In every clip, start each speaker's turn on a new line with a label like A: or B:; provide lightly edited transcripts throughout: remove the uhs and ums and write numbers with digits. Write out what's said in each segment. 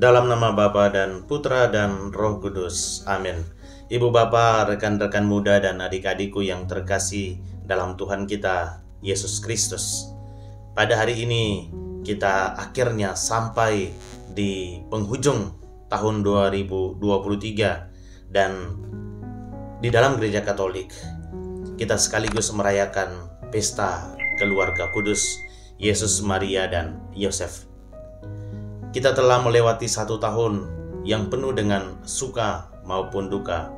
A: Dalam nama Bapa dan Putra dan Roh Kudus. Amin. Ibu Bapa, rekan-rekan muda dan adik-adikku yang terkasih dalam Tuhan kita, Yesus Kristus. Pada hari ini kita akhirnya sampai di penghujung tahun 2023 dan di dalam Gereja Katolik kita sekaligus merayakan pesta keluarga kudus Yesus, Maria, dan Yosef. Kita telah melewati 1 tahun yang penuh dengan suka maupun duka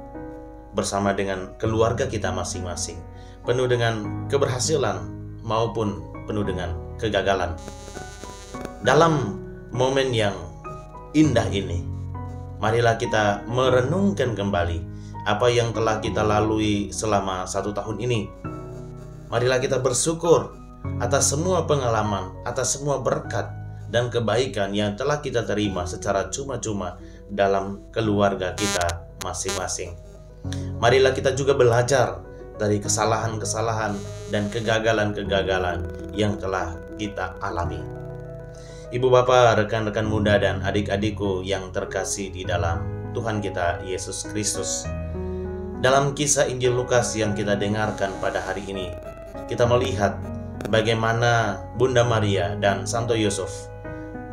A: bersama dengan keluarga kita masing-masing, penuh dengan keberhasilan maupun penuh dengan kegagalan. Dalam momen yang indah ini, marilah kita merenungkan kembali apa yang telah kita lalui selama 1 tahun ini. Marilah kita bersyukur atas semua pengalaman, atas semua berkat dan kebaikan yang telah kita terima secara cuma-cuma dalam keluarga kita masing-masing. Marilah kita juga belajar dari kesalahan-kesalahan dan kegagalan-kegagalan yang telah kita alami. Ibu Bapa, rekan-rekan muda dan adik-adikku yang terkasih di dalam Tuhan kita Yesus Kristus. Dalam kisah Injil Lukas yang kita dengarkan pada hari ini, kita melihat bagaimana Bunda Maria dan Santo Yusuf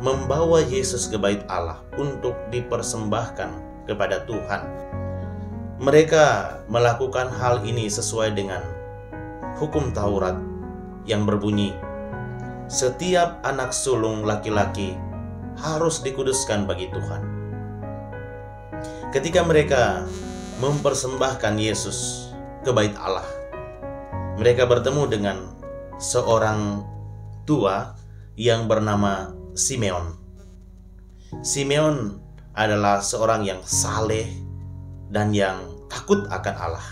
A: membawa Yesus ke bait Allah untuk dipersembahkan kepada Tuhan. Mereka melakukan hal ini sesuai dengan hukum Taurat yang berbunyi, setiap anak sulung laki-laki harus dikuduskan bagi Tuhan. Ketika mereka mempersembahkan Yesus ke bait Allah, mereka bertemu dengan seorang tua yang bernama Simeon. Simeon adalah seorang yang saleh dan yang takut akan Allah.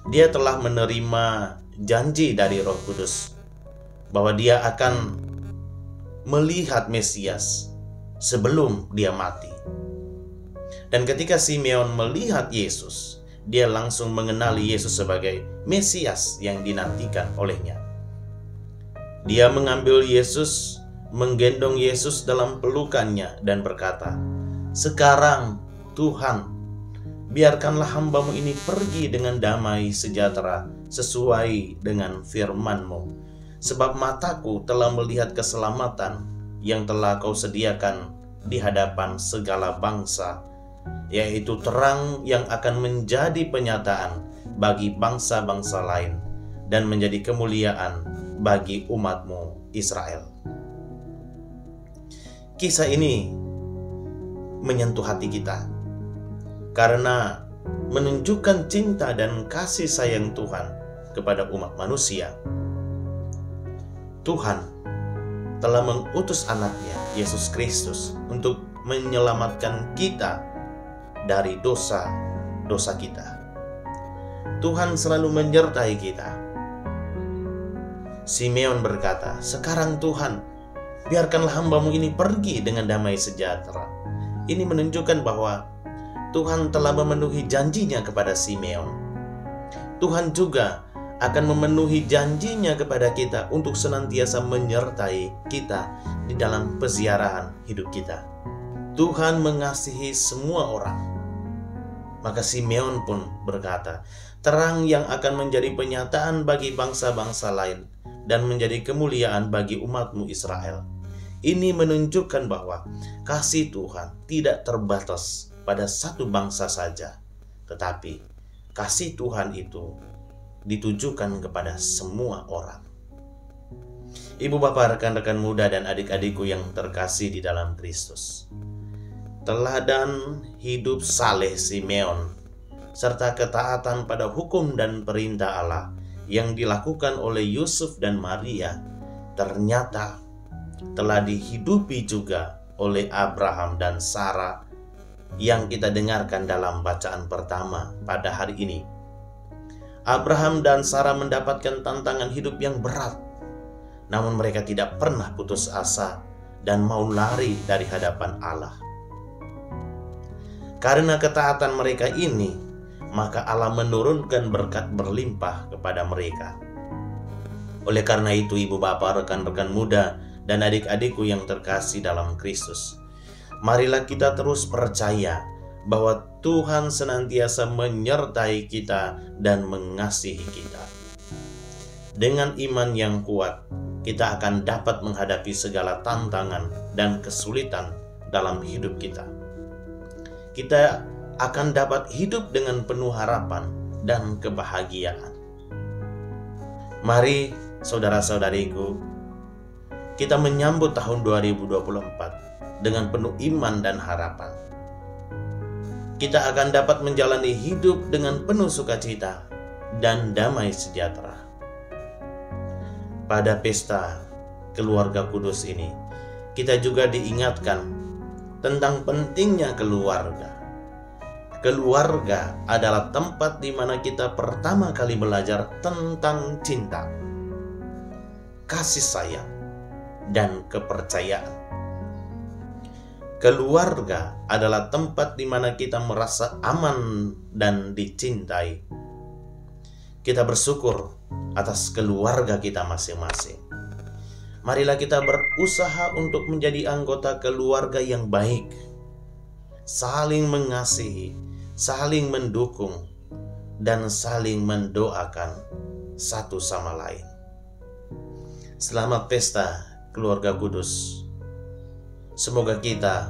A: Dia telah menerima janji dari Roh Kudus bahwa dia akan melihat Mesias sebelum dia mati. Dan ketika Simeon melihat Yesus, dia langsung mengenali Yesus sebagai Mesias yang dinantikan olehnya. Dia mengambil Yesus, menggendong Yesus dalam pelukannya dan berkata, "Sekarang Tuhan, biarkanlah hamba-Mu ini pergi dengan damai sejahtera sesuai dengan firman-Mu. Sebab mataku telah melihat keselamatan yang telah Kau sediakan di hadapan segala bangsa, yaitu terang yang akan menjadi penyataan bagi bangsa-bangsa lain dan menjadi kemuliaan bagi umat-Mu Israel." Kisah ini menyentuh hati kita karena menunjukkan cinta dan kasih sayang Tuhan kepada umat manusia. Tuhan telah mengutus anaknya Yesus Kristus untuk menyelamatkan kita dari dosa-dosa kita. Tuhan selalu menyertai kita. Simeon berkata, "Sekarang Tuhan, biarkanlah hamba-Mu ini pergi dengan damai sejahtera." Ini menunjukkan bahwa Tuhan telah memenuhi janjinya kepada Simeon. Tuhan juga akan memenuhi janjinya kepada kita untuk senantiasa menyertai kita di dalam peziarahan hidup kita. Tuhan mengasihi semua orang. Maka Simeon pun berkata, terang yang akan menjadi penyataan bagi bangsa-bangsa lain dan menjadi kemuliaan bagi umat-Mu Israel. Ini menunjukkan bahwa kasih Tuhan tidak terbatas pada satu bangsa saja, tetapi kasih Tuhan itu ditujukan kepada semua orang. Ibu Bapak, rekan-rekan muda dan adik-adikku yang terkasih di dalam Kristus, teladan hidup saleh Simeon serta ketaatan pada hukum dan perintah Allah yang dilakukan oleh Yusuf dan Maria ternyata telah dihidupi juga oleh Abraham dan Sarah yang kita dengarkan dalam bacaan pertama pada hari ini. Abraham dan Sarah mendapatkan tantangan hidup yang berat, namun mereka tidak pernah putus asa dan mau lari dari hadapan Allah. Karena ketaatan mereka ini, maka Allah menurunkan berkat berlimpah kepada mereka. Oleh karena itu, ibu bapak, rekan-rekan muda, dan adik-adikku yang terkasih dalam Kristus, marilah kita terus percaya bahwa Tuhan senantiasa menyertai kita dan mengasihi kita. Dengan iman yang kuat, kita akan dapat menghadapi segala tantangan dan kesulitan dalam hidup kita. Kita akan dapat hidup dengan penuh harapan dan kebahagiaan. Mari saudara-saudariku, kita menyambut tahun 2024 dengan penuh iman dan harapan. Kita akan dapat menjalani hidup dengan penuh sukacita dan damai sejahtera. Pada pesta keluarga kudus ini, kita juga diingatkan tentang pentingnya keluarga. Keluarga adalah tempat di mana kita pertama kali belajar tentang cinta, kasih sayang, dan kepercayaan. Keluarga adalah tempat di mana kita merasa aman dan dicintai. Kita bersyukur atas keluarga kita masing-masing. Marilah kita berusaha untuk menjadi anggota keluarga yang baik, saling mengasihi, saling mendukung, dan saling mendoakan satu sama lain. Selamat pesta keluarga kudus. Semoga kita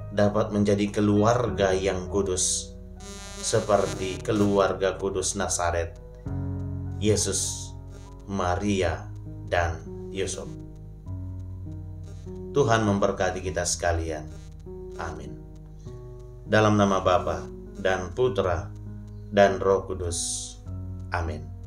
A: dapat menjadi keluarga yang kudus, seperti keluarga kudus Nazaret, Yesus, Maria, dan Yusuf. Tuhan memberkati kita sekalian. Amin. Dalam nama Bapa dan Putra dan Roh Kudus. Amin.